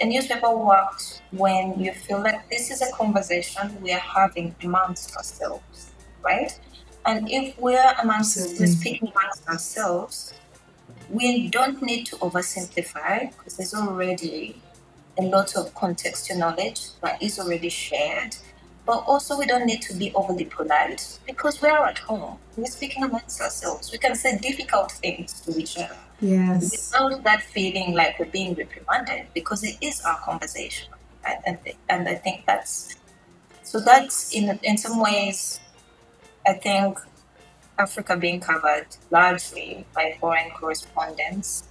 a newspaper works when you feel like this is a conversation we are having amongst ourselves, right? And if we're speaking amongst ourselves, we don't need to oversimplify because there's already a lot of contextual knowledge that is already shared. But also, we don't need to be overly polite because we're at home. We're speaking amongst ourselves. We can say difficult things to each other. Yes. Without that feeling like we're being reprimanded, because it is our conversation. And I think that's in some ways, I think Africa being covered largely by foreign correspondents,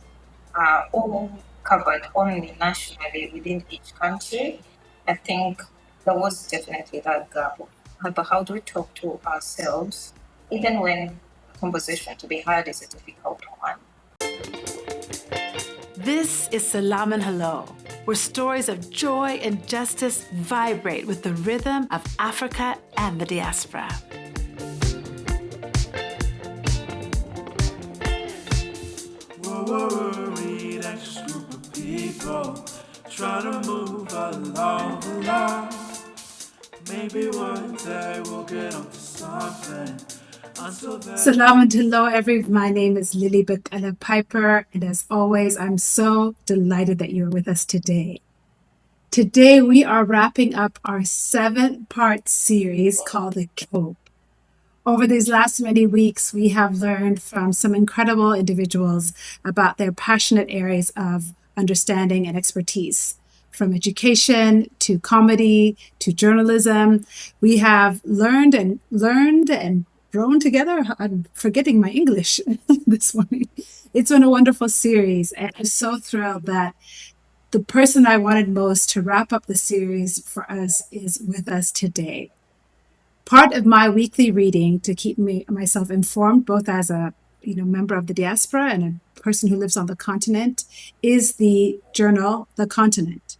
all covered only nationally within each country. I think there was definitely that gap. But how do we talk to ourselves, even when a conversation to be had is a difficult one? This is Selam Hello, where stories of joy and justice vibrate with the rhythm of Africa and the diaspora. We're worried, anxious group of people trying to move along. Maybe one day we'll get onto something. Salam and hello, everyone. My name is Lydia Piper, and as always, I'm so delighted that you're with us today. Today, we are wrapping up our 7-part series called The Hope. Over these last many weeks, we have learned from some incredible individuals about their passionate areas of understanding and expertise. From education to comedy to journalism, we have learned and grown together. I'm forgetting my English this morning. It's been a wonderful series, and I'm so thrilled that the person I wanted most to wrap up the series for us is with us today. Part of my weekly reading to keep myself informed, both as a member of the diaspora and a person who lives on the continent, is the journal The Continent.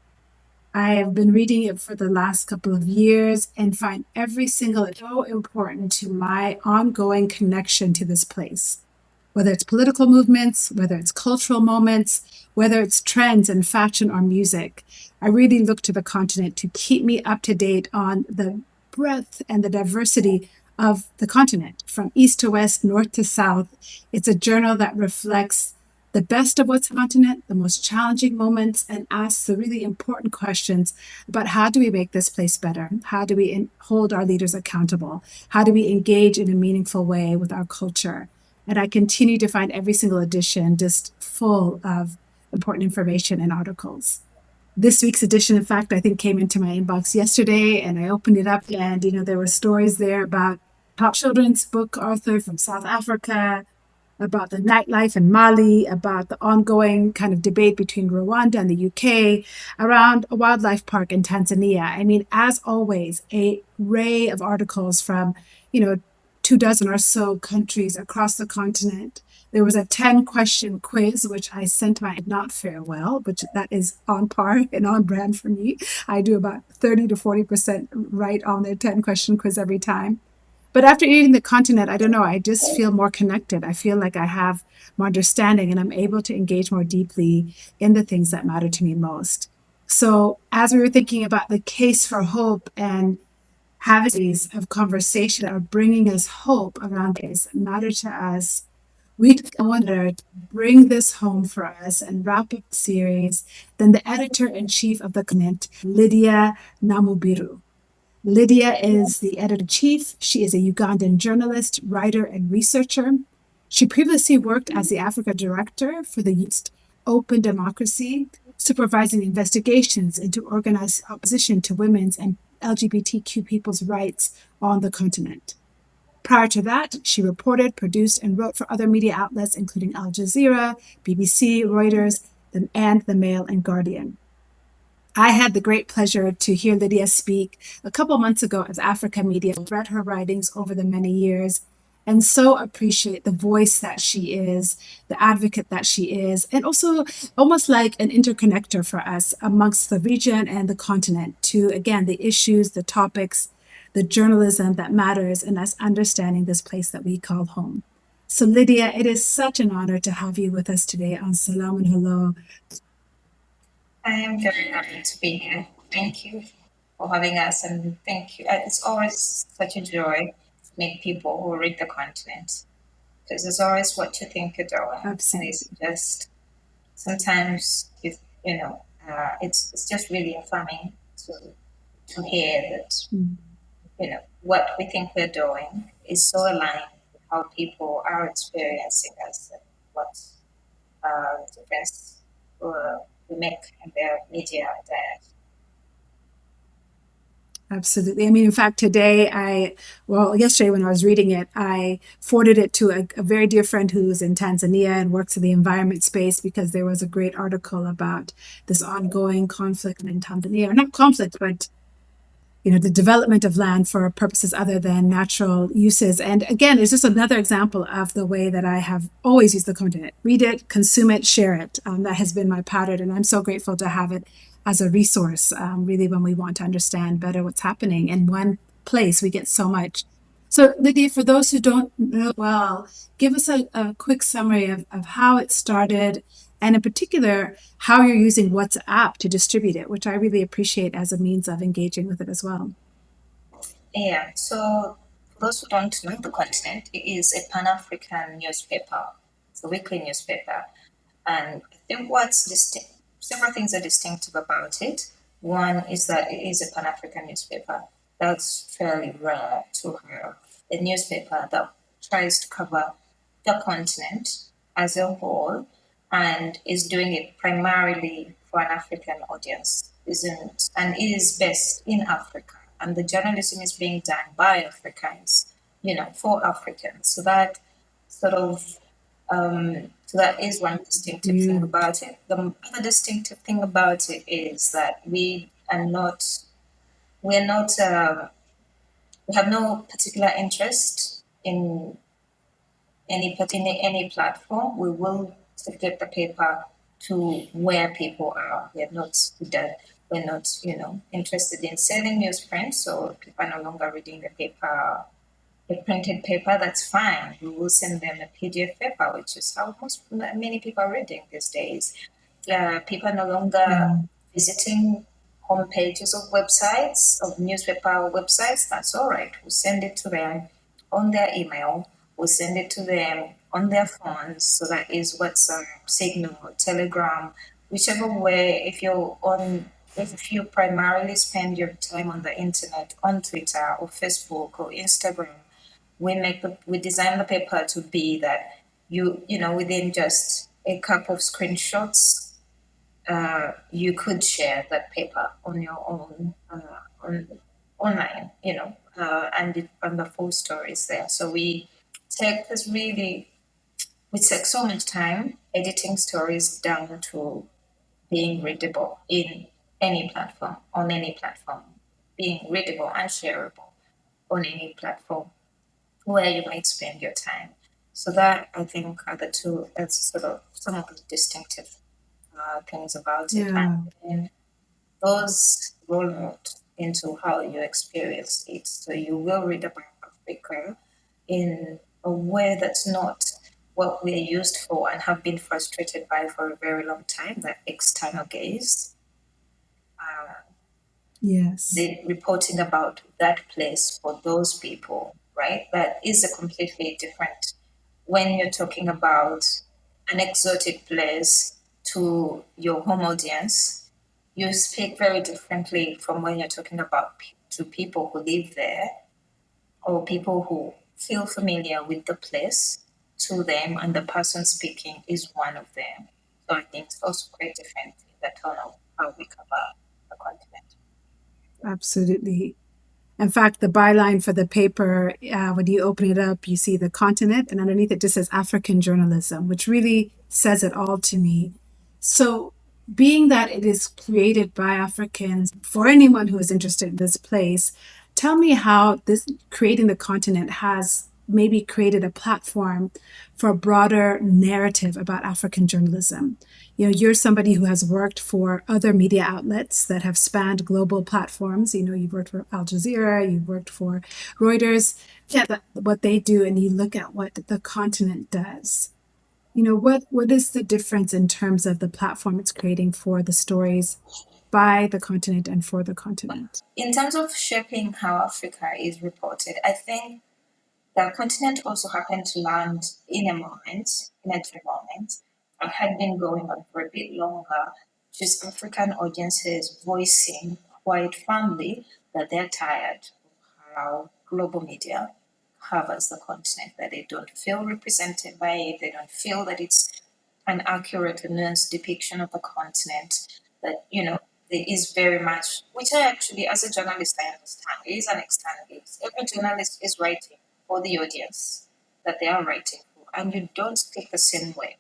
I have been reading it for the last couple of years and find every single so important to my ongoing connection to this place. Whether it's political movements, whether it's cultural moments, whether it's trends in fashion or music, I really look to the continent to keep me up to date on the breadth and the diversity of the continent, from east to west, north to south. It's a journal that reflects the best of what's continent, the most challenging moments, and asks the really important questions about how do we make this place better? How do we hold our leaders accountable? How do we engage in a meaningful way with our culture? And I continue to find every single edition just full of important information and articles. This week's edition, in fact, I think came into my inbox yesterday, and I opened it up, and there were stories there about top children's book author from South Africa, about the nightlife in Mali, about the ongoing kind of debate between Rwanda and the UK, around a wildlife park in Tanzania. I mean, as always, an array of articles from, 24 or so countries across the continent. There was a 10-question quiz, which I sent my not fare well, which that is on par and on brand for me. I do about 30 to 40% right on their 10-question quiz every time. But after eating the continent, I don't know, I just feel more connected. I feel like I have more understanding and I'm able to engage more deeply in the things that matter to me most. So as we were thinking about the case for hope and having these of conversation that are bringing us hope around things that matter to us, we wanted to bring this home for us and wrap up the series. Then the editor-in-chief of the continent, Lydia Namubiru. Lydia is the editor-in-chief. She is a Ugandan journalist, writer, and researcher. She previously worked as the Africa director for the Youth Open Democracy, supervising investigations into organized opposition to women's and LGBTQ people's rights on the continent. Prior to that, she reported, produced, and wrote for other media outlets, including Al Jazeera, BBC, Reuters, and The Mail and Guardian. I had the great pleasure to hear Lydia speak a couple months ago as Africa Media. I've read her writings over the many years and so appreciate the voice that she is, the advocate that she is, and also almost like an interconnector for us amongst the region and the continent to, again, the issues, the topics, the journalism that matters in us understanding this place that we call home. So Lydia, it is such an honor to have you with us today on Selam Hello. I am very happy to be here. Thank you for having us, and thank you. It's always such a joy to meet people who read the content because it's always what you think you're doing, and it's Absolutely. just sometimes it's just really affirming to hear that Mm. what we think we're doing is so aligned with how people are experiencing us and what difference we make in their media diet. Absolutely. I mean, in fact, yesterday when I was reading it, I forwarded it to a very dear friend who's in Tanzania and works in the environment space because there was a great article about this ongoing conflict in Tanzania, or not conflict, but the development of land for purposes other than natural uses. And again, it's just another example of the way that I have always used the content. Read it, consume it, share it. That has been my pattern. And I'm so grateful to have it as a resource, really, when we want to understand better what's happening in one place. We get so much. So, Lydia, for those who don't know well, give us a quick summary of how it started, and in particular, how you're using WhatsApp to distribute it, which I really appreciate as a means of engaging with it as well. Yeah, so for those who don't know the continent, it is a Pan-African newspaper. It's a weekly newspaper. And I think several things are distinctive about it. One is that it is a Pan-African newspaper. That's fairly rare to have a newspaper that tries to cover the continent as a whole and is doing it primarily for an African audience, isn't and is based in Africa. And the journalism is being done by Africans, for Africans. So that sort of so that is one distinctive thing Mm. about it. The other distinctive thing about it is that we're not, we have no particular interest in any platform. We will get the paper to where people are. We're not, interested in selling newsprint. So people are no longer reading the printed paper. That's fine. We will send them a PDF paper, which is how many people are reading these days. People are no longer Yeah. visiting home pages of websites, of newspaper websites. That's all right. We'll send it to them on their email. We'll send it to them on their phones. So that is WhatsApp, Signal, Telegram, whichever way. If you primarily spend your time on the internet, on Twitter or Facebook or Instagram, we design the paper to be that within just a couple of screenshots, you could share that paper on your own online, and the full story is there. So take this really we take so much time editing stories down to being readable in any platform, on any platform, being readable and shareable on any platform where you might spend your time. So that I think are the two. That's sort of some of the distinctive things about it, Yeah. and those roll out into how you experience it. So you will read about Africa in a way that's not what we're used for and have been frustrated by for a very long time, that external gaze. Yes. The reporting about that place for those people, right? That is a completely different when you're talking about an exotic place to your home audience. You speak very differently from when you're talking about to people who live there or people who feel familiar with the place to them, and the person speaking is one of them. So I think it's also quite different in the tone of how we cover the continent. Absolutely. In fact, the byline for the paper, when you open it up, you see the continent, and underneath it just says African journalism, which really says it all to me. So, being that it is created by Africans for anyone who is interested in this place, tell me how this creating the continent has maybe created a platform for a broader narrative about African journalism. You're somebody who has worked for other media outlets that have spanned global platforms. You've worked for Al Jazeera, you've worked for Reuters. Yeah, what they do, and you look at what the continent does. what is the difference in terms of the platform it's creating for the stories by the continent and for the continent? In terms of shaping how Africa is reported, I think the continent also happened to land in a moment, in a dream moment, and had been going on for a bit longer, just African audiences voicing quite firmly that they're tired of how global media covers the continent, that they don't feel represented by it, they don't feel that it's an accurate and nuanced depiction of the continent, that, there is very much, which I actually, as a journalist, I understand. It is an external gaze. Every journalist is writing for the audience that they are writing for, and you don't speak the same way.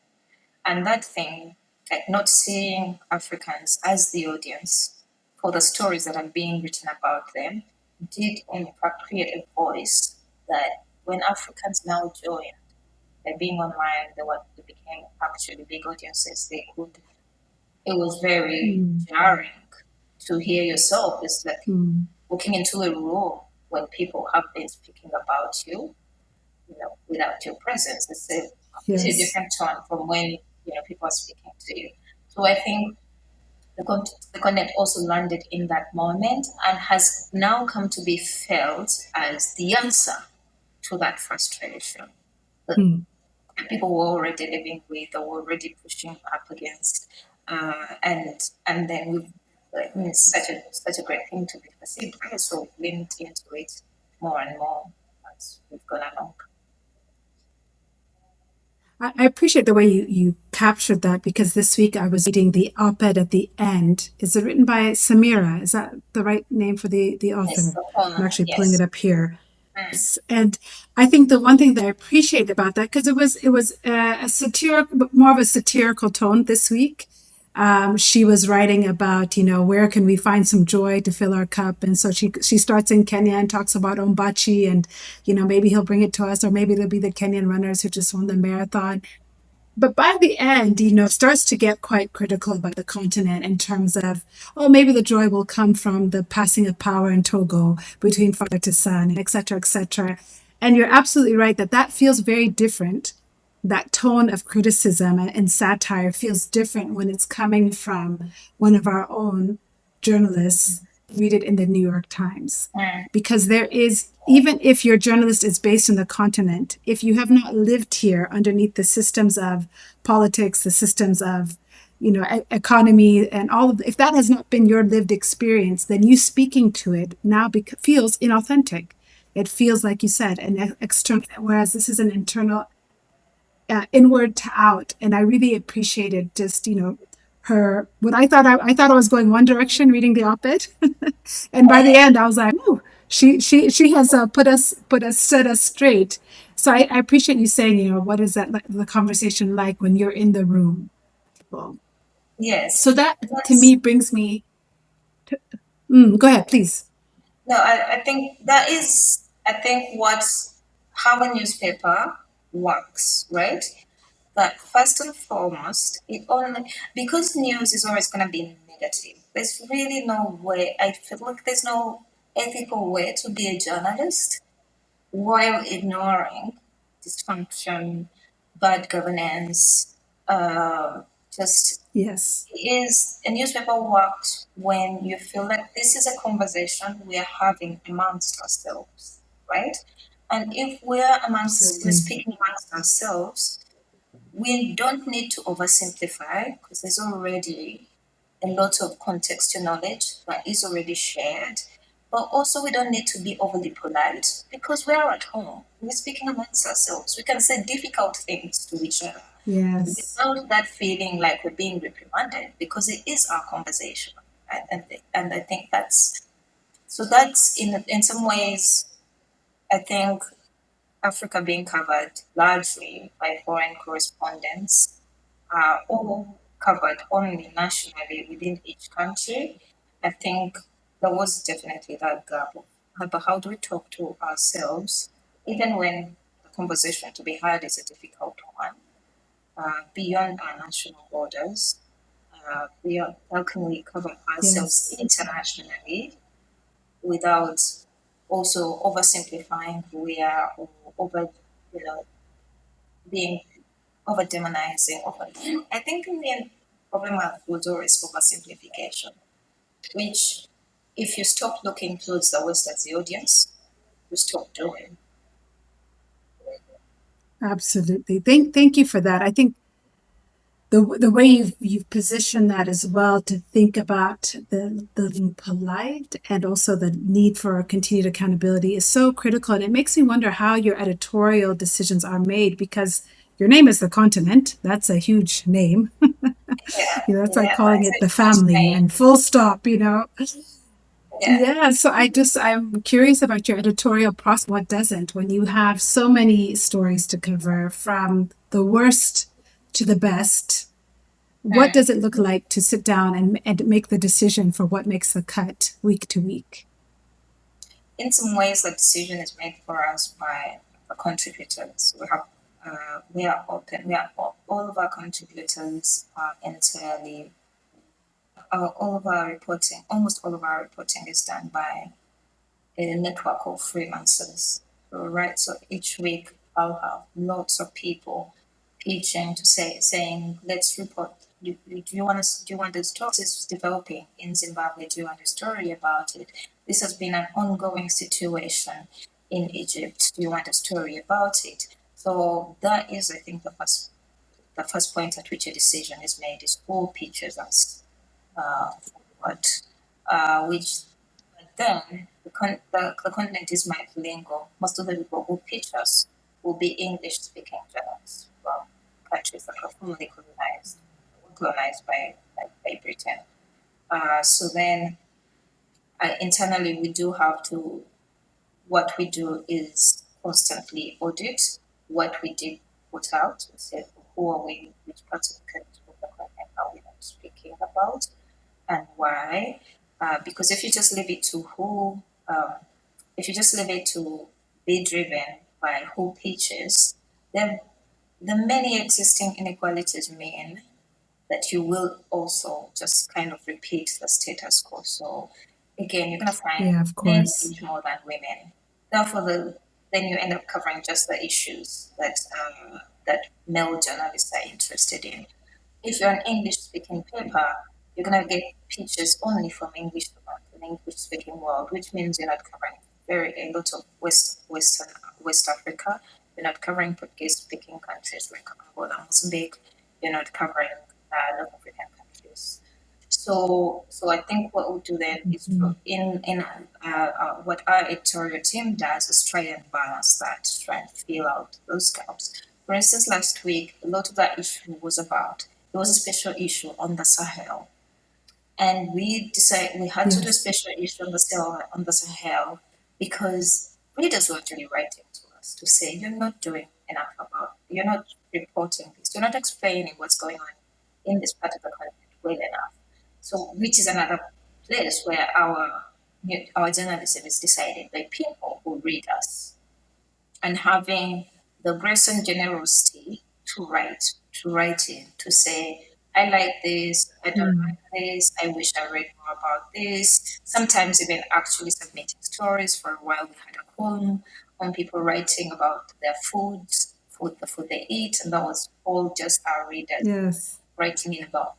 And that thing, like not seeing Africans as the audience for the stories that are being written about them, did in fact create a voice that when Africans now joined, by being online, they became actually big audiences. It was very jarring to hear yourself. It's like walking into a room when people have been speaking about you, without your presence. It's a completely Yes. different tone from when, people are speaking to you. So I think the connect also landed in that moment and has now come to be felt as the answer to that frustration that Hmm. people were already living with or were already pushing up against. And then we've, I mean, it's such a great thing to be perceived by, so we've leaned into it more and more as we've gone along. I appreciate the way you captured that, because this week I was reading the op-ed at the end. Is it written by Samira? Is that the right name for the Yes, author? the I'm corner, actually pulling it yes. up here. And I think the one thing that I appreciate about that, because it was a satirical, more of a satirical tone this week. She was writing about, where can we find some joy to fill our cup, and so she starts in Kenya and talks about Ombachi, and maybe he'll bring it to us, or maybe there'll be the Kenyan runners who just won the marathon. But by the end, starts to get quite critical about the continent in terms of, oh, maybe the joy will come from the passing of power in Togo between father to son, et cetera, et cetera. And you're absolutely right that that feels very different. That tone of criticism and satire feels different when it's coming from one of our own journalists. Read it in the New York Times, Mm, because there is, even if your journalist is based in the continent, if you have not lived here underneath the systems of politics, the systems of economy, and all of if that has not been your lived experience, then you speaking to it now feels inauthentic. It feels, like you said, an external, whereas this is an internal, inward to out. And I really appreciated just her, what I thought I was going one direction reading the op-ed, and by the end I was like, oh, she has put us set us straight. So I appreciate you saying, what is that, like, the conversation like when you're in the room. Well, so yes. that to That's me brings me. Go ahead, please. no, I think that is, I think what's how a newspaper works, right? But first and foremost, it only because news is always going to be negative. There's really no way. I feel like there's no ethical way to be a journalist while ignoring dysfunction, bad governance, just Yes, is a newspaper works when you feel like this is a conversation we are having amongst ourselves, right? And if we're absolutely. speaking amongst ourselves, we don't need to oversimplify because there's already a lot of contextual knowledge that is already shared. But also, we don't need to be overly polite because we are at home. We're speaking amongst ourselves. We can say difficult things to each other Yes. without that feeling like we're being reprimanded because it is our conversation. Right? And I think that's in some ways, I think Africa being covered largely by foreign correspondents, all covered only nationally within each country. I think there was definitely that gap of but how do we talk to ourselves, even when the conversation to be had is a difficult one, beyond our national borders, beyond how can we cover ourselves Yes. internationally without also oversimplifying who we are or over, you know, being over demonizing, over. I think the main problem also is oversimplification, which if you stop looking towards the West as the audience, you stop doing. Absolutely. Thank you for that. I think the way you've positioned that as well, to think about the being polite and also the need for continued accountability, is so critical. And it makes me wonder how your editorial decisions are made, because your name is The Continent. That's a huge name. Yeah, That's like yeah, calling that's it a the huge family name. and full stop. Yeah. Yeah, so I'm curious about your editorial process. What doesn't, when you have so many stories to cover, from the worst to the best, what Mm. does it look like to sit down and make the decision for what makes the cut week to week? In some ways, the decision is made for us by the contributors. We are open. We are all of our contributors are entirely. All of our reporting, almost all of our reporting, is done by a network of freelancers. So, right, so each week I'll have lots of people pitching to saying, let's report. Do you want us? Do you want the story is developing in Zimbabwe? Do you want a story about it? This has been an ongoing situation in Egypt. Do you want a story about it? So that is, I think, the first point at which a decision is made is who pitches us forward, which then the content is multilingual. Most of the people who pitch us will be English speaking journalists from countries that are formerly colonized by Britain. So then internally, we do have to, what we do is constantly audit what we did put out. We say, who are we, which parts of the content are we not speaking about, and why? Because if you just leave it to if you just leave it to be driven by who pitches, then the many existing inequalities mean that you will also just kind of repeat the status quo. So again, you're gonna find Yeah, of men course. pitch more than women. Therefore, then you end up covering just the issues that male journalists are interested in. If you're an English speaking paper, you're gonna get pitches only from an English speaking world, which means you're not covering a lot of West Africa. You're not covering Portuguese speaking countries like Angola, Mozambique. You're not covering North African countries. So I think what we'll do then is Mhm. what our editorial team does is try and balance that, try and fill out those gaps. For instance, last week, a lot of that issue was about, there was a special issue on the Sahel, and we decided we had to do a Yes. special issue on the Sahel because readers were actually writing to us to say you're not doing enough you're not reporting this, you're not explaining what's going on in this part of the continent well enough. So, which is another place where our journalism is decided by people who read us, and having the grace and generosity to write in to say, I like this, I don't Mm. like this, I wish I read more about this. Sometimes even actually submitting stories. For a while we had a column on people writing about their the food they eat, and that was all just our readers Yes. writing in about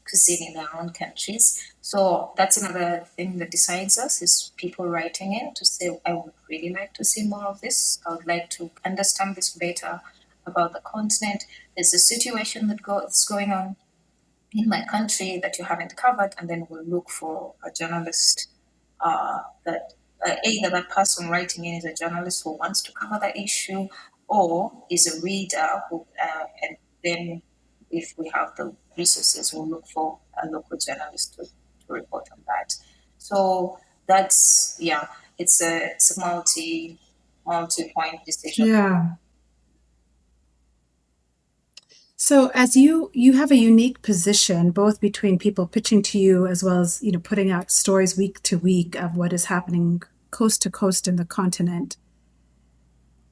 cuisine in their own countries. So that's another thing that decides us, is people writing in to say, I would really like to see more of this, I would like to understand this better about the continent. There's a situation that's going on in my country that you haven't covered, and then we'll look for a journalist that either that person writing in is a journalist who wants to cover that issue, or is a reader who, and then if we have the resources, we'll look for a local journalist to report on that. So that's, yeah, it's a multi-point decision. Yeah. So as you have a unique position, both between people pitching to you as well as putting out stories week to week of what is happening coast to coast in the continent.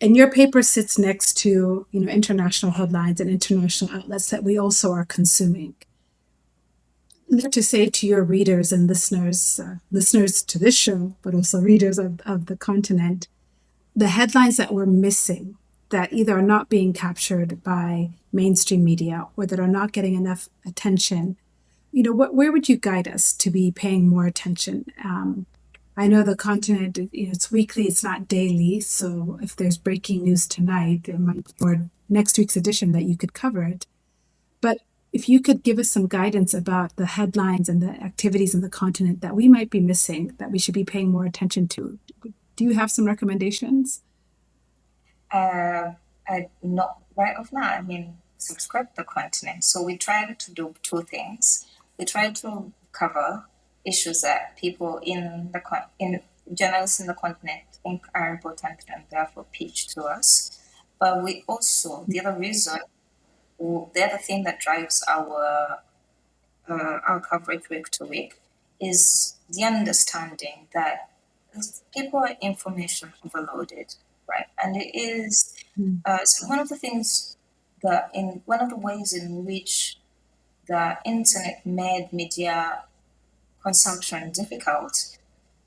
And your paper sits next to international headlines and international outlets that we also are consuming. What to say to your readers and listeners to this show, but also readers of the continent, the headlines that we're missing? that either are not being captured by mainstream media or that are not getting enough attention, where would you guide us to be paying more attention? I know the continent, it's weekly, it's not daily. So if there's breaking news tonight, there might be or next week's edition that you could cover it. But if you could give us some guidance about the headlines and the activities in the continent that we might be missing, that we should be paying more attention to, do you have some recommendations? I not right off now. I mean, subscribe to the continent. So we try to do two things. We try to cover issues that people in journalists in the continent think are important and therefore pitch to us. But we also the other reason, the other thing that drives our coverage week to week is the understanding that people are information overloaded, right? And it is so one of the things that in one of the ways in which the internet made media consumption difficult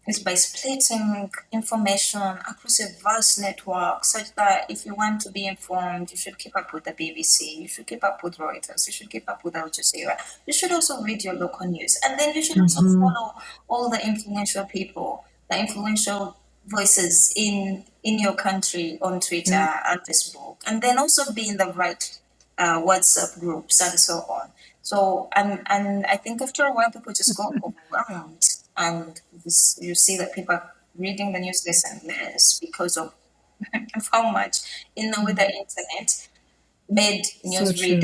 is by splitting information across a vast network such that if you want to be informed, you should keep up with the BBC, you should keep up with Reuters, you should keep up with Al Jazeera, you should also read your local news, and then you should also follow all the influential people, the influential voices in your country on Twitter and Facebook, and then also be in the right WhatsApp groups and so on. So and I think after a while people just got overwhelmed, and you see that people are reading the news less and less because of how much with the internet made So true.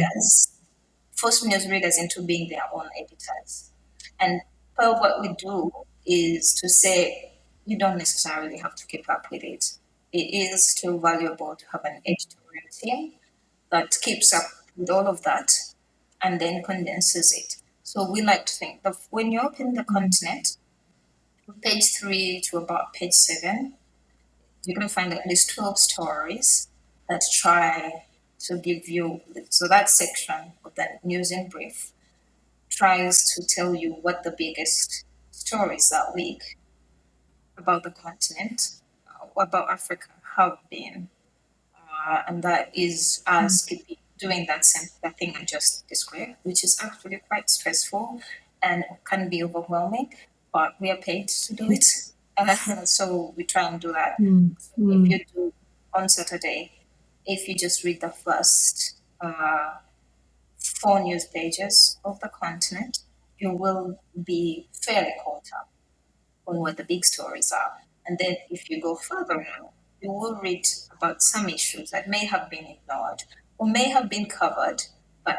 forced news readers into being their own editors. And part of what we do is to say you don't necessarily have to keep up with it. It is still valuable to have an editorial team that keeps up with all of that and then condenses it. So we like to think that when you open the continent, page 3 to about page 7, you're going to find at least 12 stories that try to give you. So that section of the news in brief tries to tell you what the biggest stories that week about the continent, about Africa, have been. And that is us doing that thing I just described, which is actually quite stressful and can be overwhelming, but we are paid to do it. So we try and do that. If you do on Saturday, if you just read the first 4 news pages of the continent, you will be fairly caught up on what the big stories are. And then if you go further on, you will read about some issues that may have been ignored or may have been covered, but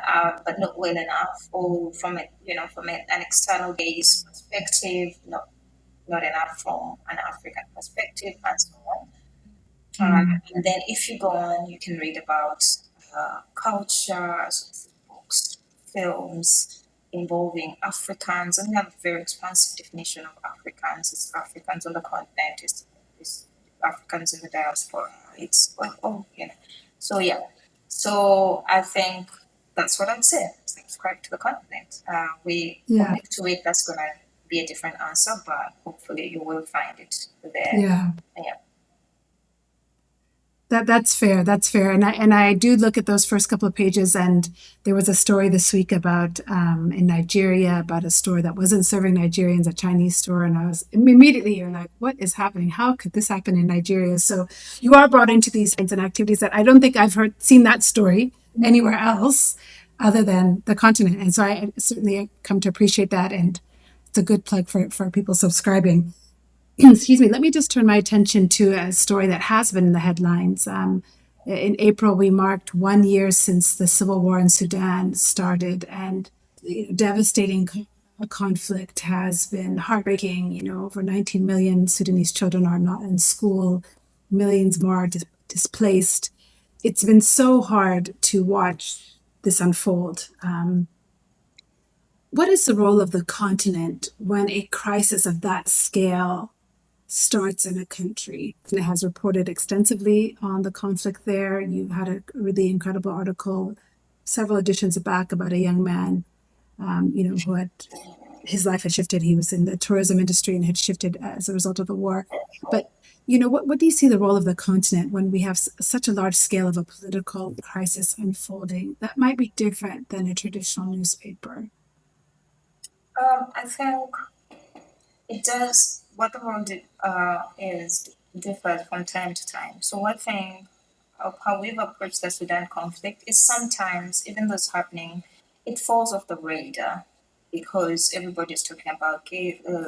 not well enough, or from an external gaze perspective, not enough from an African perspective, and so on. And then if you go on, you can read about culture, books, films involving Africans, and we have a very expansive definition of Africans. It's Africans on the continent, it's Africans in the diaspora. It's like, So yeah. So I think that's what I'd say. Subscribe to the continent. From week to week, that's gonna be a different answer, but hopefully you will find it there. Yeah. Yeah. That's fair. That's fair. And I do look at those first couple of pages, and there was a story this week about in Nigeria about a store that wasn't serving Nigerians, a Chinese store, and I was immediately you're like, what is happening? How could this happen in Nigeria? So you are brought into these kinds of activities that I don't think I've seen that story anywhere else other than the continent, and so I certainly come to appreciate that, and it's a good plug for people subscribing. Excuse me, let me just turn my attention to a story that has been in the headlines. In April, we marked 1 year since the civil war in Sudan started, and devastating conflict has been heartbreaking. Over 19 million Sudanese children are not in school, millions more are displaced. It's been so hard to watch this unfold. What is the role of the continent when a crisis of that scale starts in a country? It has reported extensively on the conflict there. You had a really incredible article several editions back about a young man, who had his life had shifted. He was in the tourism industry and had shifted as a result of the war. But what do you see the role of the continent when we have such a large scale of a political crisis unfolding that might be different than a traditional newspaper? I think it does. What the world is differs from time to time. So one thing of how we've approached the Sudan conflict is sometimes, even though it's happening, it falls off the radar because everybody's talking about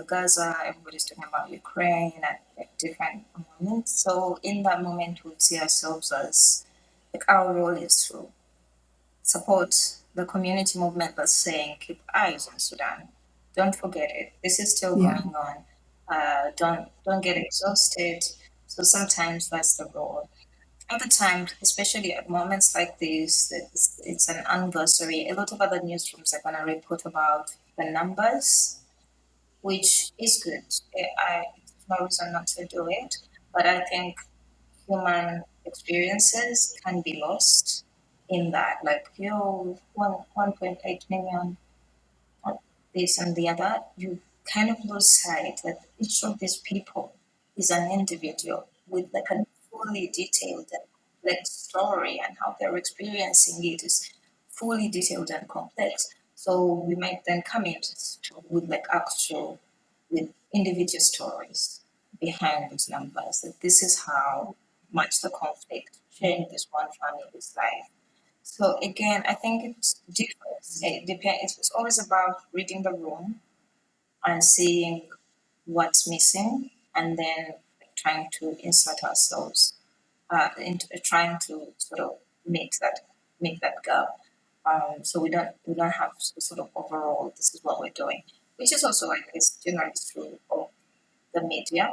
Gaza, everybody's talking about Ukraine at different moments. So in that moment, we see ourselves as like our role is to support the community movement that's saying keep eyes on Sudan. Don't forget it. This is still Yeah. going on. Don't get exhausted. So sometimes that's the role. Other times, especially at moments like this, that it's an anniversary. A lot of other newsrooms are gonna report about the numbers, which is good. There's no reason not to do it. But I think human experiences can be lost in that. Like you, 1.8 million, this and the other, you kind of lose sight that each of these people is an individual with like a fully detailed like story, and how they're experiencing it is fully detailed and complex. So we might then come in with like actual with individual stories behind those numbers. That this is how much the conflict changed this one family's life. So again, I think it differs. It depends. It's always about reading the room and seeing what's missing, and then trying to insert ourselves into trying to sort of make that gap. So we don't have sort of overall this is what we're doing, which is also like it's generally true of the media.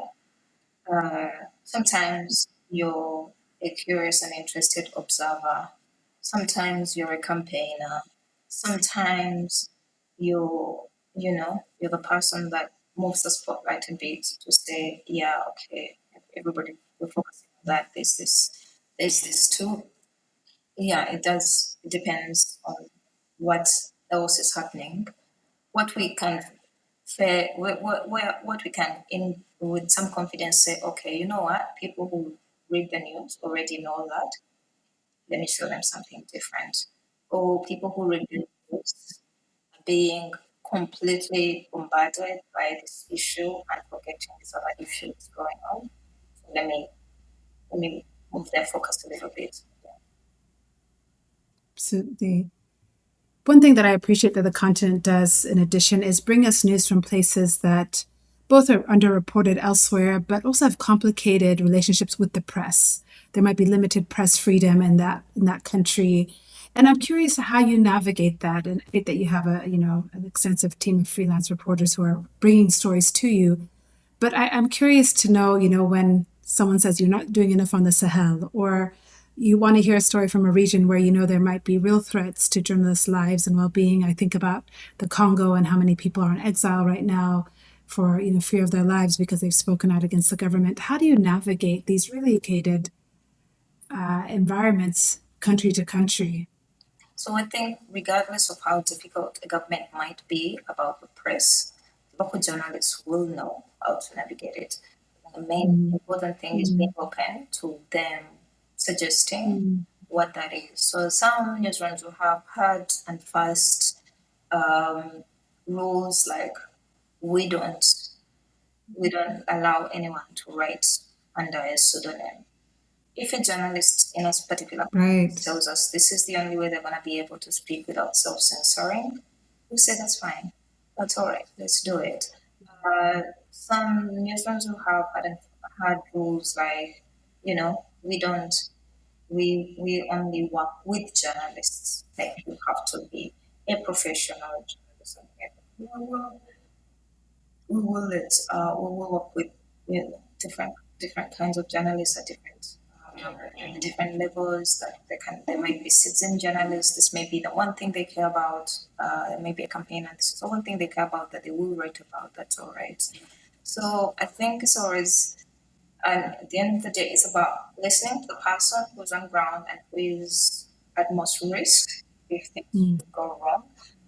Sometimes you're a curious and interested observer. Sometimes you're a campaigner. Sometimes you're the person that moves the spotlight a bit to say, yeah, okay, everybody we're focusing on that. There's this too. Yeah, it does. It depends on what else is happening. What we can say, what we can in with some confidence say, okay, you know what? People who read the news already know that. Let me show them something different. Or people who read the news are being completely bombarded by this issue and forgetting this other issue that's going on. So let me move their focus a little bit. Absolutely. One thing that I appreciate that the continent does, in addition, is bring us news from places that both are underreported elsewhere, but also have complicated relationships with the press. There might be limited press freedom in that country, and I'm curious how you navigate that. And that you have an extensive team of freelance reporters who are bringing stories to you. But I'm curious to know, when someone says you're not doing enough on the Sahel, or you want to hear a story from a region where there might be real threats to journalists' lives and well-being. I think about the Congo and how many people are in exile right now for fear of their lives because they've spoken out against the government. How do you navigate these really complicated environments, country to country? So I think regardless of how difficult a government might be about the press, local journalists will know how to navigate it. The main important thing is being open to them suggesting what that is. So some newsrooms will have hard and fast rules like we don't we don't allow anyone to write under a pseudonym. If a journalist in a particular Right. tells us this is the only way they're going to be able to speak without self-censoring, we say that's fine. That's all right. Let's do it. Some newsrooms will have had rules like, we don't we only work with journalists. Like you have to be a professional journalist. We will work with different kinds of journalists at different levels. That they might be citizen journalists. This may be the one thing they care about. There may be a campaigner. This is the one thing they care about that they will write about. That's all right. So I think it's always, and at the end of the day, it's about listening to the person who's on ground and who is at most risk if things go wrong.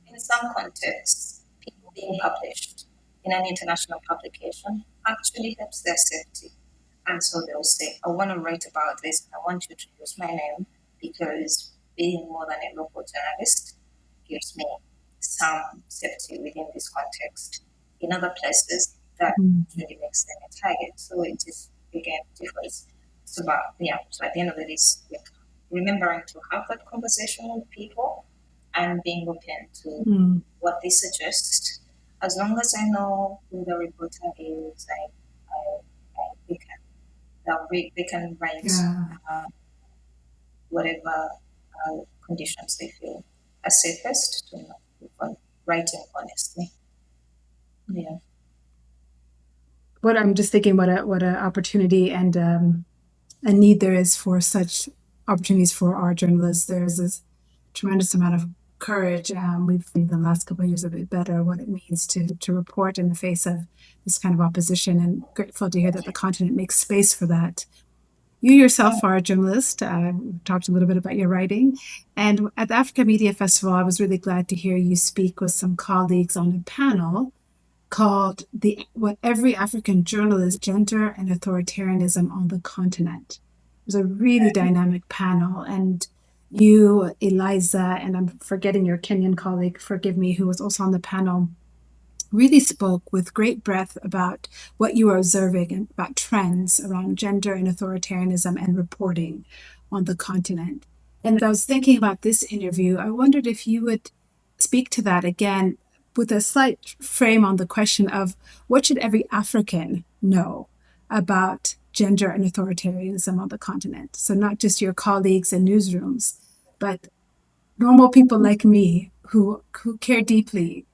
In some contexts, people being published in an international publication actually helps their safety. And so they'll say, I want to write about this, and I want you to use my name because being more than a local journalist gives me some safety within this context. In other places, that really makes them a target. So it is, again, differs. It's about, so at the end of the day, it's like remembering to have that conversation with people and being open to what they suggest. As long as I know who the reporter is, they can they can write uh, whatever conditions they feel are safest to for writing honestly. Yeah. What I'm just thinking, what a opportunity and a need there is for such opportunities for our journalists. There's this tremendous amount of courage. We've seen the last couple of years a bit better what it means to report in the face of this kind of opposition, and grateful to hear that the continent makes space for that. You yourself are a journalist. We talked a little bit about your writing. And at the Africa Media Festival, I was really glad to hear you speak with some colleagues on a panel called What Every African Journalist, Gender and Authoritarianism on the Continent. It was a really dynamic panel. And you, Eliza, and I'm forgetting your Kenyan colleague, forgive me, who was also on the panel, really spoke with great breadth about what you were observing and about trends around gender and authoritarianism and reporting on the continent. And as I was thinking about this interview, I wondered if you would speak to that again with a slight frame on the question of what should every African know about gender and authoritarianism on the continent? So not just your colleagues in newsrooms, but normal people like me who care deeply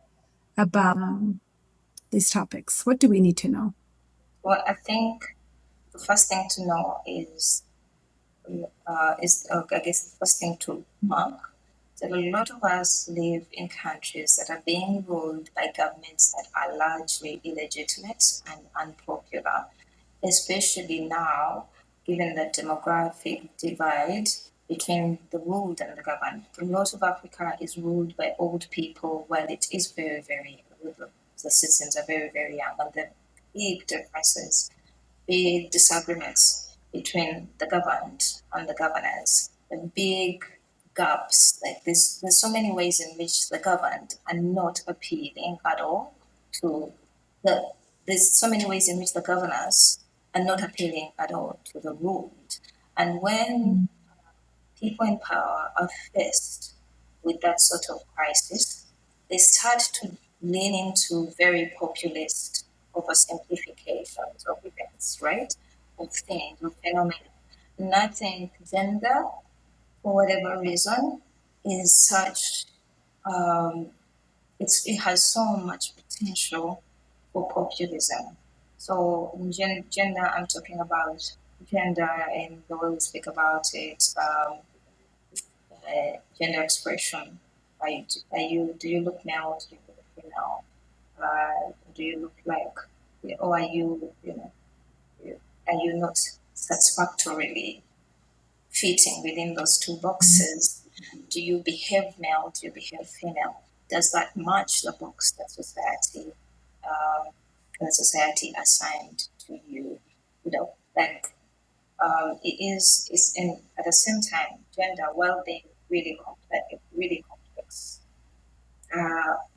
about these topics. What do we need to know? Well, I think the first thing to know I guess the first thing to mark that a lot of us live in countries that are being ruled by governments that are largely illegitimate and unpopular, especially now, given the demographic divide between the ruled and the governed. A lot of Africa is ruled by old people, while it is very, very, the citizens are very, very young, and there are big differences, big disagreements between the governed and the governors, the big gaps. Like there's so many ways in which the governed are not appealing at all to the. There's so many ways in which the governors are not appealing at all to the ruled, and when people in power are faced with that sort of crisis, they start to lean into very populist oversimplifications of events, right? Of things, of phenomena. And I think gender, for whatever reason, is such, um, it has so much potential for populism. So in gender, I'm talking about gender in the way we speak about it, gender expression. Do you look male? Do you look female? Do you look like, or are you not satisfactorily fitting within those two boxes? Do you behave male? Do you behave female? Does that match the box that society assigned to you? Like it is in at the same time gender, while being really complex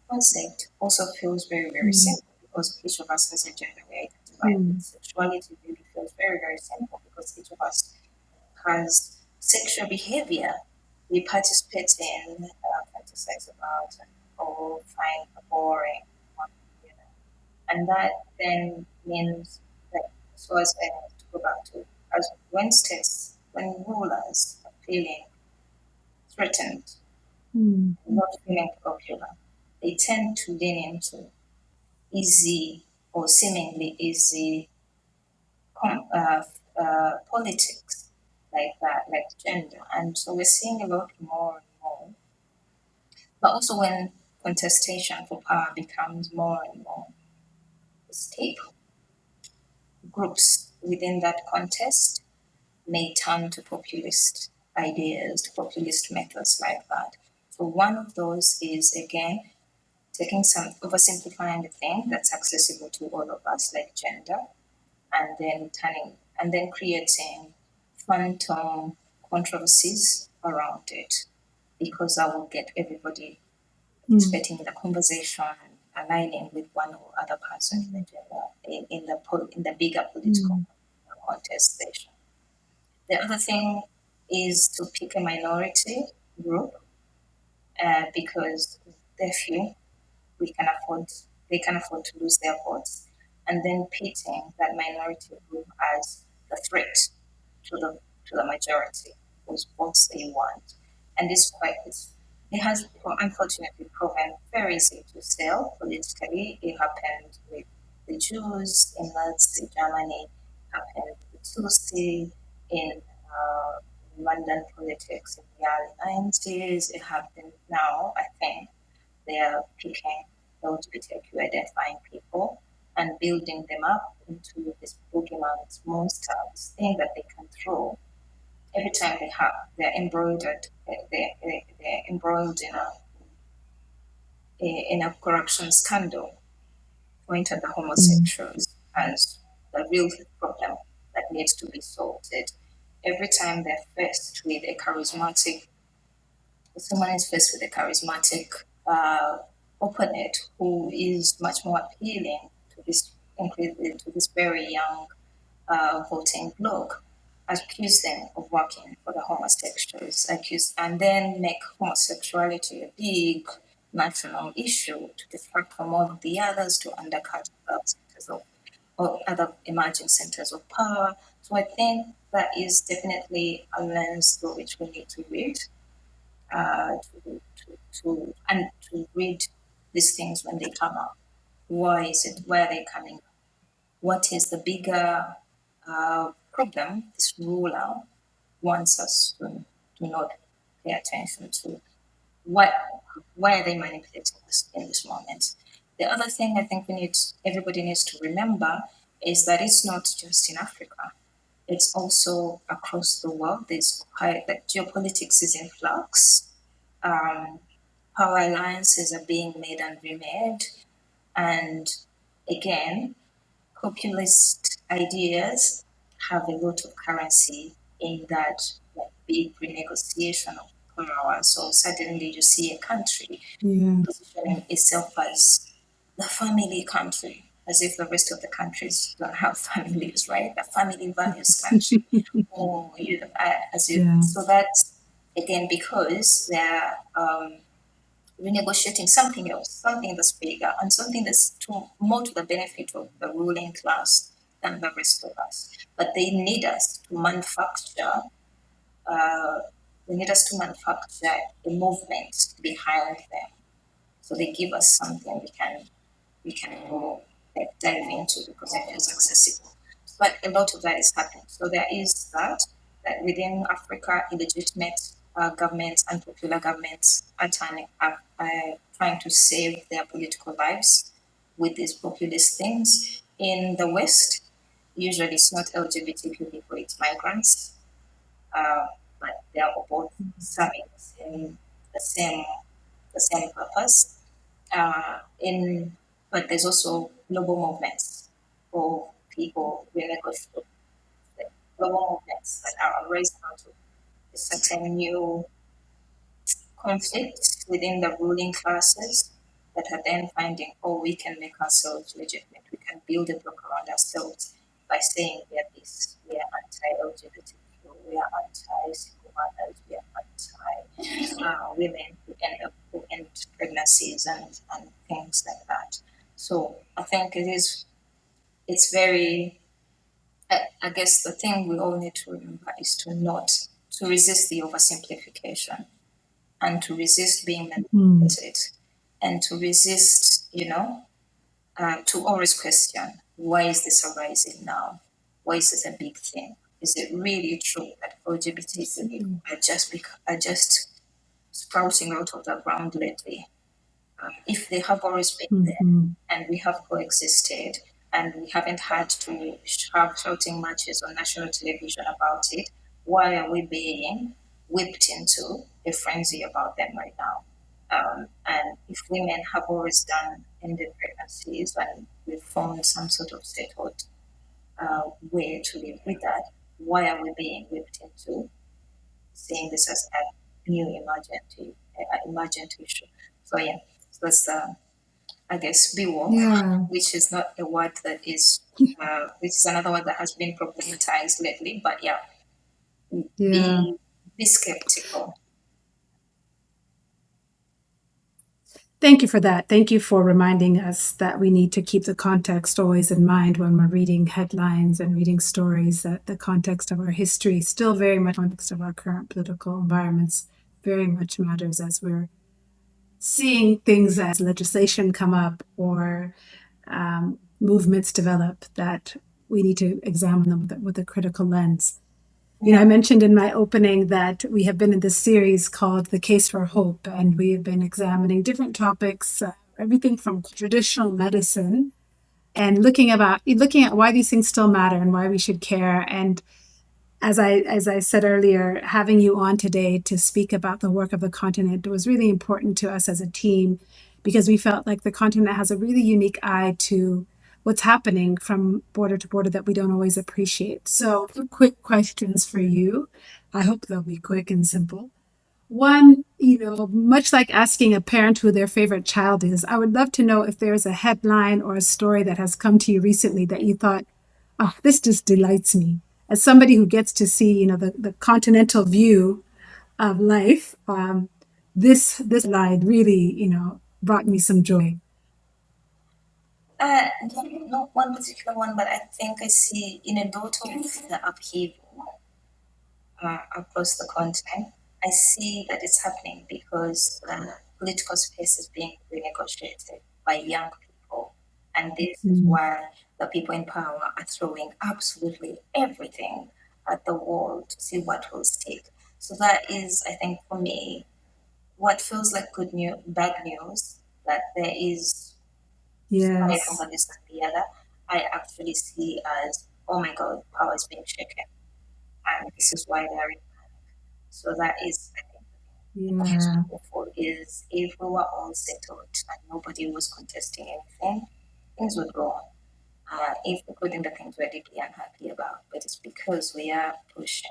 concept, also feels very, very simple because each of us has a gender we identify with. Sexuality really feels very, very simple because each of us has sexual behavior we participate in, fantasize about, or find boring. You know. And that then means that, so as to go back to, as when rulers are feeling threatened, not feeling popular, they tend to lean into easy or seemingly easy politics like that, like gender. And so we're seeing a lot more and more. But also when contestation for power becomes more and more stable, groups within that contest may turn to populist ideas, to populist methods like that. So one of those is, again, taking some oversimplifying a thing that's accessible to all of us, like gender, and then creating phantom controversies around it, because that will get everybody Mm. participating in the conversation, aligning with one or other person in the gender, in the bigger political Mm. contestation. The other thing is to pick a minority group, because they're few, we can afford they can afford to lose their votes, and then pitting that minority group as the threat to the majority whose votes they want. And it has unfortunately proven very easy to sell politically. It happened with the Jews in Nazi Germany, happened with Tutsi in London politics in the early 90s. It happened now, I think they are picking LGBTQ identifying people and building them up into this boogeyman's monsters thing that they can throw every time they're they're embroiled in a corruption scandal, point at the Mm. homosexuals as the real problem that needs to be solved. Every time they're faced with a charismatic someone is faced with a charismatic opponent who is much more appealing to this very young voting bloc, accuse them of working for the homosexuals, and then make homosexuality a big national issue to distract from all of the others, to undercut other centers of or other emerging centers of power. So I think that is definitely a lens through which we need to read to read these things when they come up. Why is it? Where are they coming up? What is the bigger problem this ruler wants us to not pay attention to? What, why are they manipulating us in this moment? The other thing I think everybody needs to remember is that it's not just in Africa. It's also across the world. There's quite like geopolitics is in flux. Um, Power alliances are being made and remade. And again, populist ideas have a lot of currency in that like big renegotiation of power. So suddenly you see a country Yeah. positioning itself as the family country, as if the rest of the countries don't have families, right? The family values country. Or Yeah. so that's again because they're renegotiating something else, something that's bigger, and something that's more to the benefit of the ruling class than the rest of us. But they need us to manufacture. Uh, they need us to manufacture a movement behind them. So they give us something we can go like dive into because it feels accessible. But a lot of that is happening. So there is that within Africa, illegitimate governments and popular governments are trying to save their political lives with these populist things. In the West, usually it's not LGBTQ people, it's migrants, uh, but they are both serving the same the same purpose in but there's also global movements for people renegotiate global movements that are raising out of a certain new conflicts within the ruling classes that are then finding, oh, we can make ourselves legitimate. We can build a block around ourselves by saying we are this, we are anti-LGBTQ, we are anti-single mothers, we are anti-women who end pregnancies and things like that. So I think it's very, I guess the thing we all need to remember is to resist the oversimplification and to resist being Mm. manipulated and to resist, to always question why is this arising now? Why is this a big thing? Is it really true that LGBT people are just sprouting out of the ground lately? If they have always been there Mm-hmm. and we have coexisted and we haven't had to have shouting matches on national television about it, why are we being whipped into a frenzy about them right now? And if women have always done ended pregnancies and we've formed some sort of settled way to live with that, why are we being whipped into seeing this as a new emergent issue? So yeah, so that's I guess be woke, Yeah. which is not a word that is, which is another word that has been problematized lately. But yeah, Yeah. be skeptical. Thank you for that. Thank you for reminding us that we need to keep the context always in mind when we're reading headlines and reading stories, that the context of our history still very much context of our current political environments very much matters as we're seeing things as legislation come up or movements develop, that we need to examine them with a critical lens. You know, Yeah. I mentioned in my opening that we have been in this series called The Case for Hope, and we have been examining different topics, everything from traditional medicine and looking at why these things still matter and why we should care. And as I said earlier, having you on today to speak about the work of the continent was really important to us as a team because we felt like the continent has a really unique eye to what's happening from border to border that we don't always appreciate. So, two quick questions for you. I hope they'll be quick and simple. One, much like asking a parent who their favorite child is, I would love to know if there's a headline or a story that has come to you recently that you thought, oh, this just delights me. As somebody who gets to see, the continental view of life, this line really, brought me some joy. Not one particular one, but I think I see in a lot of the upheaval across the continent, I see that it's happening because political space is being renegotiated by young people. And this is Mm, why the people in power are throwing absolutely everything at the wall to see what will stick. So that is, I think, for me, what feels like good news, bad news, that there is side yes. over this and the other, I actually see as, oh my God, power is being shaken. And this is why they're in. So that is, I think, what makes me Yeah. hopeful is if we were all settled and nobody was contesting anything, things would go on. If including the things we're deeply unhappy about, but it's because we are pushing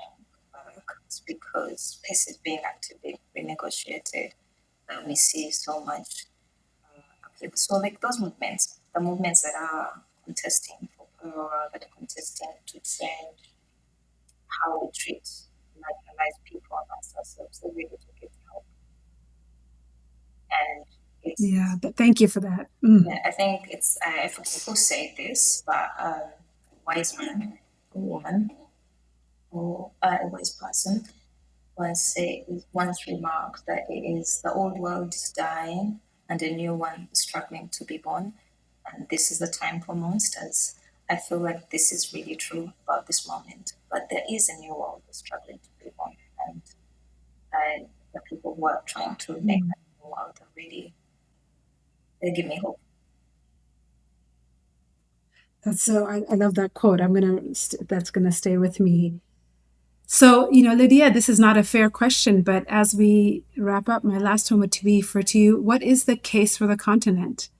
back, it's because space is being actively renegotiated that we see so much upheaval. So, like those movements, the movements that are contesting for power, that are contesting to change how we treat marginalized people amongst ourselves, they really do give help. And Yeah. it's, But thank you for that. Mm, yeah, I think it's, I forget who said this, but wise man, a woman, or a wise person once remarked that it is the old world is dying and a new one is struggling to be born, and this is the time for monsters. I feel like this is really true about this moment, but there is a new world that's struggling to be born, and the people who are trying to make mm. that new world are really, they give me hope. That's so, I love that quote. That's gonna stay with me. So, Lydia, this is not a fair question, but as we wrap up, my last one would to be for to you. What is the case for the continent?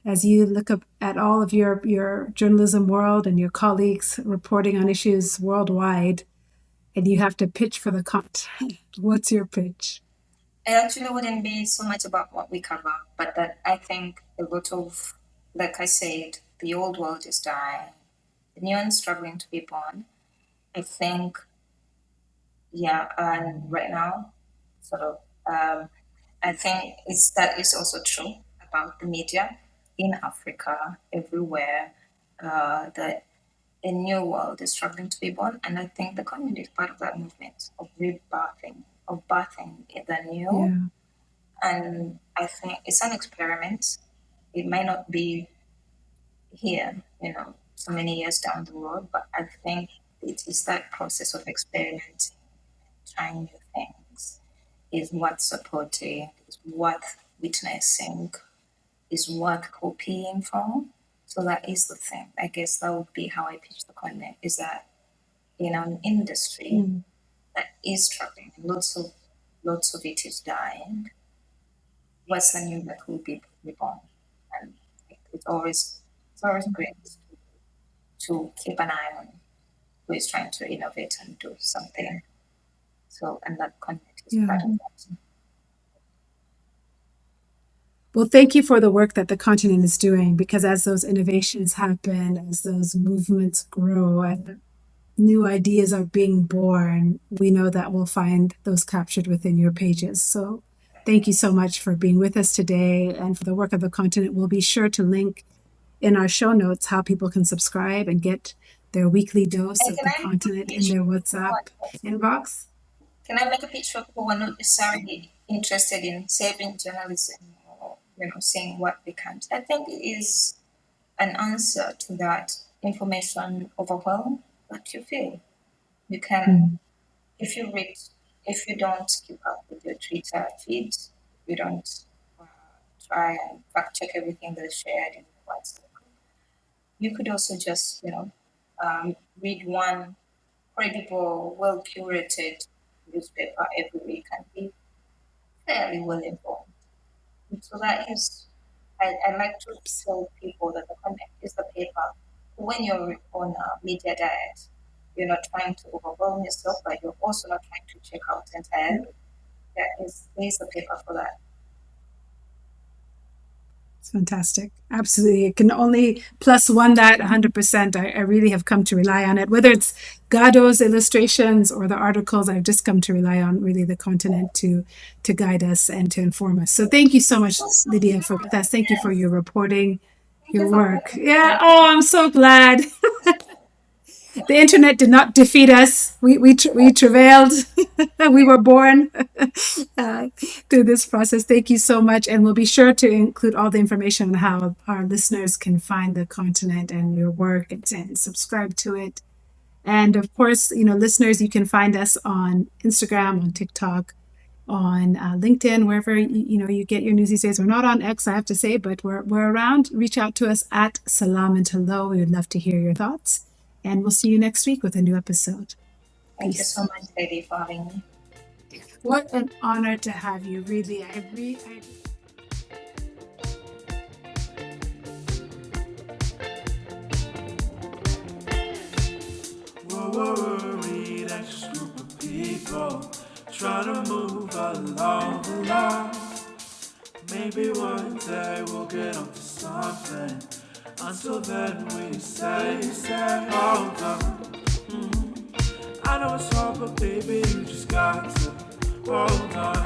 As you look up at all of your journalism world and your colleagues reporting on issues worldwide, and you have to pitch for the continent, what's your pitch? It actually wouldn't be so much about what we cover, but that I think a lot of, like I said, the old world is dying, the new one's struggling to be born. I think, yeah, and right now, sort of, I think that is also true about the media in Africa, everywhere, that a new world is struggling to be born, and I think the community is part of that movement of rebirthing, of birthing the new. Yeah. And I think it's an experiment. It might not be here, so many years down the road, but I think it is that process of experimenting, trying new things, is worth supporting, is worth witnessing, is worth copying from. So that is the thing. I guess that would be how I pitch the content, is that in an industry Mm, that is struggling, lots of it is dying, what's the new that will be reborn. And it's always great to keep an eye on who is trying to innovate and do something. So, and that community is part of that. Well, thank you for the work that the continent is doing, because as those innovations happen, as those movements grow, and new ideas are being born, we know that we'll find those captured within your pages. So thank you so much for being with us today and for the work of the continent. We'll be sure to link in our show notes how people can subscribe and get their weekly dose And of can the I make a continent in pitch their for WhatsApp inbox. Can I make a pitch for people who are not necessarily interested in saving journalism or seeing what they can't? I think it is an answer to that information overwhelm that you feel. You can, if you don't keep up with your Twitter feed, you don't uh, try and fact check everything that's shared in WhatsApp. You could also just, read one credible, well curated newspaper every week and be fairly well informed. So that is, I like to tell people that the Connect is the paper. When you're on a media diet, you're not trying to overwhelm yourself, but you're also not trying to check out entirely. There is a paper for that. It's fantastic. Absolutely. It can only plus one that 100%. I really have come to rely on it. Whether it's Gado's illustrations or the articles, I've just come to rely on really the continent to guide us and to inform us. So thank you so much, Lydia, for with us. Thank you for your reporting, Thank your you for work. having Yeah. me. Oh, I'm so glad. The internet did not defeat us. We travailed. We were born through this process. Thank you so much. And we'll be sure to include all the information on how our listeners can find the continent and your work and subscribe to it. And of course, listeners, you can find us on Instagram, on TikTok, on LinkedIn, wherever you get your news these days. We're not on X, I have to say, but we're around. Reach out to us at Selam Hello. We would love to hear your thoughts. And we'll see you next week with a new episode. Thank you so much, Lady, for having me. What an honor to have you, really. Worry, that's a group of people trying to move along. Maybe one day we'll get onto something. Until then, we say, hold on. I know it's hard, but baby, you just got to hold on.